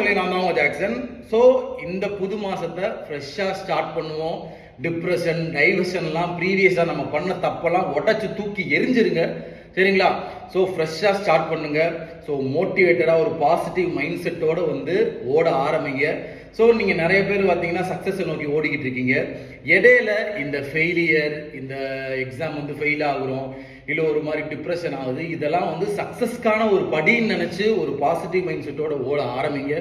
மக்களே, நான் தான் ஜாக்சன். ஸோ இந்த புது மாசத்தை ஃப்ரெஷ்ஷாக ஸ்டார்ட் பண்ணுவோம். டிப்ரெஷன், டைவர்ஷன்லாம் ப்ரீவியஸாக நம்ம பண்ண தப்பெல்லாம் உடச்சி தூக்கி எரிஞ்சிருங்க, சரிங்களா? ஸோ ஃப்ரெஷ்ஷாக ஸ்டார்ட் பண்ணுங்க. ஸோ மோட்டிவேட்டடாக ஒரு பாசிட்டிவ் மைண்ட் செட்டோடு வந்து ஓட ஆரம்பிங்க. ஸோ நீங்கள் நிறைய பேர் பார்த்தீங்கன்னா சக்ஸஸை நோக்கி ஓடிக்கிட்டு இருக்கீங்க. இடையில இந்த ஃபெயிலியர், இந்த எக்ஸாம் வந்து ஃபெயில் ஆகுறோம், இல்லை ஒரு மாதிரி டிப்ரெஷன் ஆகுது, இதெல்லாம் வந்து சக்ஸஸ்க்கான ஒரு படின்னு நினச்சி ஒரு பாசிட்டிவ் மைண்ட் செட்டோட ஓட ஆரம்பிங்க.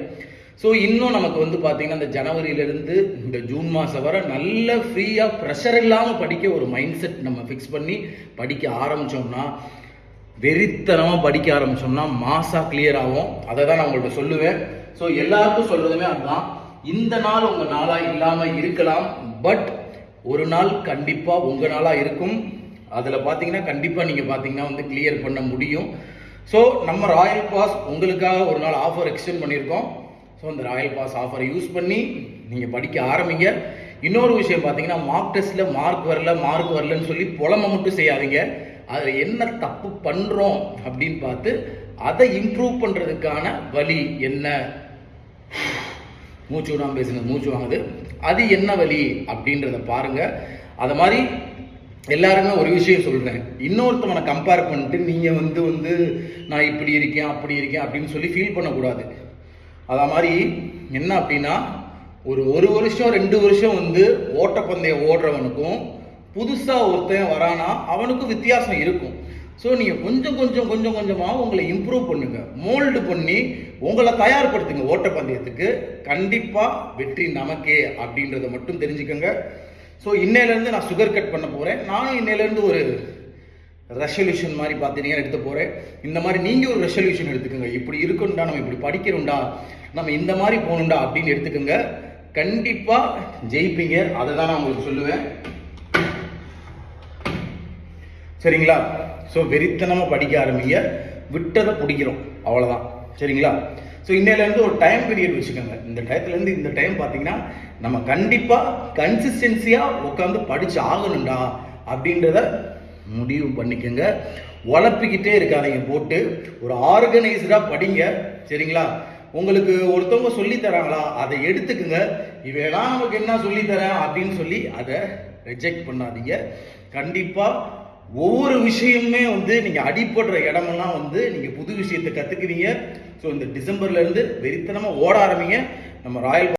ஸோ இன்னும் நமக்கு வந்து பார்த்தீங்கன்னா இந்த ஜனவரியிலேருந்து இந்த ஜூன் மாதம் வரை நல்ல ஃப்ரீயாக ப்ரெஷர் இல்லாமல் படிக்க ஒரு மைண்ட் செட் நம்ம ஃபிக்ஸ் பண்ணி படிக்க ஆரம்பித்தோம்னா, வெறித்தனமாக படிக்க ஆரம்பித்தோம்னா மாசாக கிளியர் ஆகும். அதை தான் நான் உங்கள்கிட்ட சொல்லுவேன். ஸோ எல்லாருக்கும் சொல்கிறதுமே அதுதான். இந்த நாள் உங்கள் நாளாக இல்லாமல் இருக்கலாம், பட் ஒரு நாள் கண்டிப்பாக உங்கள் நாளாக இருக்கும். அதில் பார்த்தீங்கன்னா கண்டிப்பாக நீங்கள் பார்த்தீங்கன்னா வந்து கிளியர் பண்ண முடியும். ஸோ நம்ம ராயல் பாஸ் உங்களுக்காக ஒரு நாள் ஆஃபர் எக்ஸ்டெண்ட் பண்ணியிருக்கோம். ஸோ அந்த ராயல் பாஸ் ஆஃபரை யூஸ் பண்ணி நீங்கள் படிக்க ஆரம்பிங்க. இன்னொரு விஷயம் பார்த்தீங்கன்னா, மார்க் டெஸ்ட்டில் மார்க் வரலன்னு சொல்லி புலமை மட்டும் செய்யாதீங்க. அதில் என்ன தப்பு பண்ணுறோம் அப்படின்னு பார்த்து அதை இம்ப்ரூவ் பண்ணுறதுக்கான வழி என்ன, மூச்சு விடாமல் பேசுங்க, மூச்சு வாங்குது, அது என்ன வழி அப்படின்றத பாருங்கள். அது மாதிரி எல்லாருமே ஒரு விஷயம் சொல்கிறேன், இன்னொருத்தவனை கம்பேர் பண்ணிட்டு நீங்கள் வந்து நான் இப்படி இருக்கேன் அப்படி இருக்கேன் அப்படின்னு சொல்லி ஃபீல் பண்ணக்கூடாது. அதே மாதிரி என்ன அப்படின்னா, ஒரு வருஷம் 2 வருஷம் வந்து ஓட்டப்பந்தயம் ஓடுறவனுக்கும் புதுசாக ஒருத்தன் வரானா அவனுக்கும் வித்தியாசம் இருக்கும். ஸோ நீங்கள் கொஞ்சமாக உங்களை இம்ப்ரூவ் பண்ணுங்க, மோல்டு பண்ணி உங்களை தயார்படுத்துங்க ஓட்டப்பந்தயத்துக்கு. கண்டிப்பாக வெற்றி நமக்கே அப்படின்றத மட்டும் தெரிஞ்சுக்கோங்க. ஸோ இன்னையிலேருந்து நான் சுகர் கட் பண்ண போகிறேன். நானும் இன்னையிலேருந்து ஒரு ரெசல்யூஷன் மாதிரி பார்த்தீங்கன்னா எடுத்து போகிறேன். இந்த மாதிரி நீங்கள் ஒரு ரெசல்யூஷன் எடுத்துக்கோங்க. இப்படி இருக்கணும்டா, நம்ம இப்படி படிக்கணும்டா, நம்ம இந்த மாதிரி போகணும்டா அப்படின்னு எடுத்துக்கோங்க. கண்டிப்பாக ஜெயிப்பீங்க. அதை தான் நான் உங்களுக்கு சொல்லுவேன், சரிங்களா? ஸோ வெறித்தனமாக படிக்க ஆரம்பிங்க, விட்டதை பிடிக்கிறோம், அவ்வளோதான், சரிங்களா? ஸோ இன்னையிலேருந்து ஒரு டைம் பீரியட் வச்சுக்கோங்க. இந்த டயத்துலேருந்து இந்த டைம் பார்த்தீங்கன்னா நம்ம கண்டிப்பாக கன்சிஸ்டன்சியாக உட்காந்து படித்து ஆகணும்டா அப்படின்றத முடிவு பண்ணிக்கோங்க. உழப்பிக்கிட்டே இருக்காதீங்க, போட்டு ஒரு ஆர்கனைஸ்டாக படிங்க, சரிங்களா? உங்களுக்கு ஒருத்தவங்க சொல்லித்தராங்களா, அதை எடுத்துக்குங்க. இவையெல்லாம் நமக்கு என்ன சொல்லித்தரேன் அப்படின்னு சொல்லி அதை ரிஜெக்ட் பண்ணாதீங்க. கண்டிப்பாக ஒவ்வொரு விஷயமுமே வந்து நீங்கள் அடிப்படுற இடமெல்லாம் வந்து நீங்கள் புது விஷயத்தை கற்றுக்குவீங்க. ஸோ இந்த டிசம்பர்லேருந்து வெறித்தனமாக ஓட ஆரம்பிங்க. நம்ம ராயல்